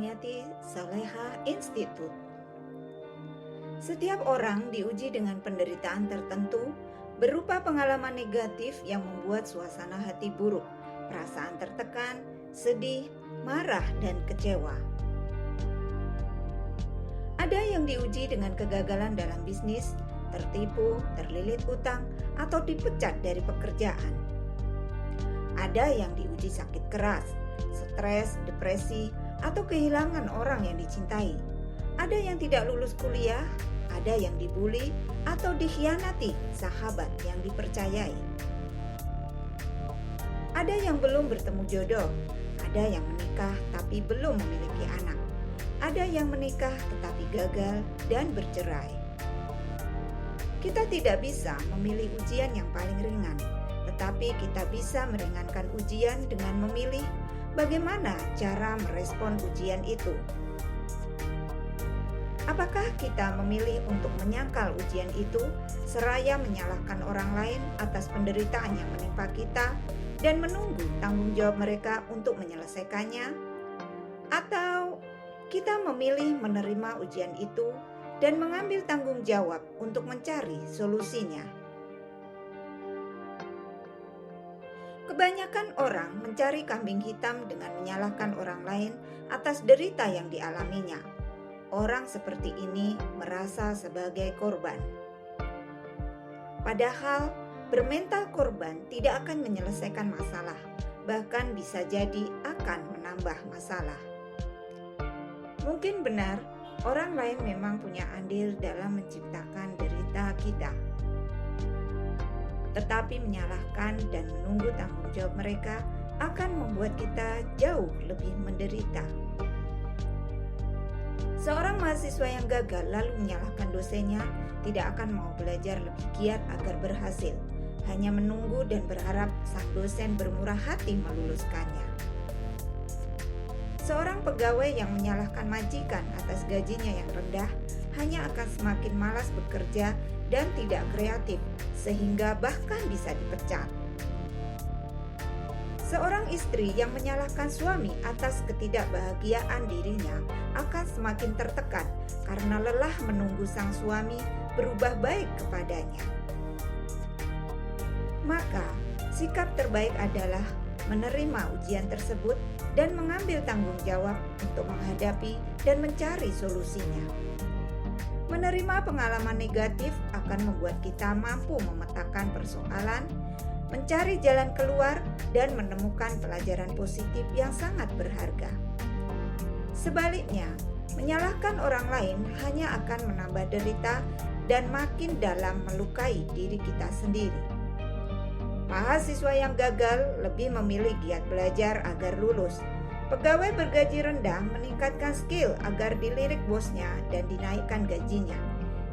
Suryarniati Saleha Institute. Setiap orang diuji dengan penderitaan tertentu berupa pengalaman negatif yang membuat suasana hati buruk, perasaan tertekan, sedih, marah, dan kecewa. Ada yang diuji dengan kegagalan dalam bisnis, tertipu, terlilit utang, atau dipecat dari pekerjaan. Ada yang diuji sakit keras, stres, depresi, atau kehilangan orang yang dicintai. Ada yang tidak lulus kuliah, ada yang dibuli atau dikhianati sahabat yang dipercayai. Ada yang belum bertemu jodoh, ada yang menikah tapi belum memiliki anak. Ada yang menikah tetapi gagal dan bercerai. Kita tidak bisa memilih ujian yang paling ringan, tetapi kita bisa meringankan ujian dengan memilih bagaimana cara merespon ujian itu. Apakah kita memilih untuk menyangkal ujian itu seraya menyalahkan orang lain atas penderitaan yang menimpa kita dan menunggu tanggung jawab mereka untuk menyelesaikannya? Atau kita memilih menerima ujian itu dan mengambil tanggung jawab untuk mencari solusinya? Kebanyakan orang mencari kambing hitam dengan menyalahkan orang lain atas derita yang dialaminya. Orang seperti ini merasa sebagai korban. Padahal, bermental korban tidak akan menyelesaikan masalah, bahkan bisa jadi akan menambah masalah. Mungkin benar, orang lain memang punya andil dalam menciptakan derita kita. Tetapi menyalahkan dan menunggu tanggung jawab mereka akan membuat kita jauh lebih menderita. Seorang mahasiswa yang gagal lalu menyalahkan dosennya tidak akan mau belajar lebih giat agar berhasil, hanya menunggu dan berharap sang dosen bermurah hati meluluskannya. Seorang pegawai yang menyalahkan majikan atas gajinya yang rendah hanya akan semakin malas bekerja dan tidak kreatif, sehingga bahkan bisa dipecat. Seorang istri yang menyalahkan suami atas ketidakbahagiaan dirinya akan semakin tertekan karena lelah menunggu sang suami berubah baik kepadanya. Maka, sikap terbaik adalah menerima ujian tersebut dan mengambil tanggung jawab untuk menghadapi dan mencari solusinya. Menerima pengalaman negatif akan membuat kita mampu memetakan persoalan, mencari jalan keluar, dan menemukan pelajaran positif yang sangat berharga. Sebaliknya, menyalahkan orang lain hanya akan menambah derita dan makin dalam melukai diri kita sendiri. Mahasiswa yang gagal lebih memilih giat belajar agar lulus. Pegawai bergaji rendah meningkatkan skill agar dilirik bosnya dan dinaikkan gajinya.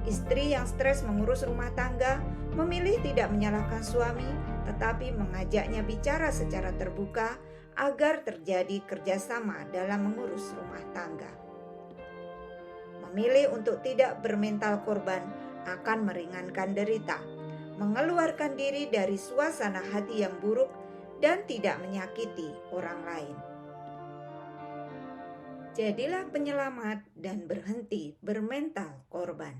Istri yang stres mengurus rumah tangga memilih tidak menyalahkan suami, tetapi mengajaknya bicara secara terbuka agar terjadi kerjasama dalam mengurus rumah tangga. Memilih untuk tidak bermental korban akan meringankan derita, mengeluarkan diri dari suasana hati yang buruk, dan tidak menyakiti orang lain. Jadilah penyelamat dan berhenti bermental korban.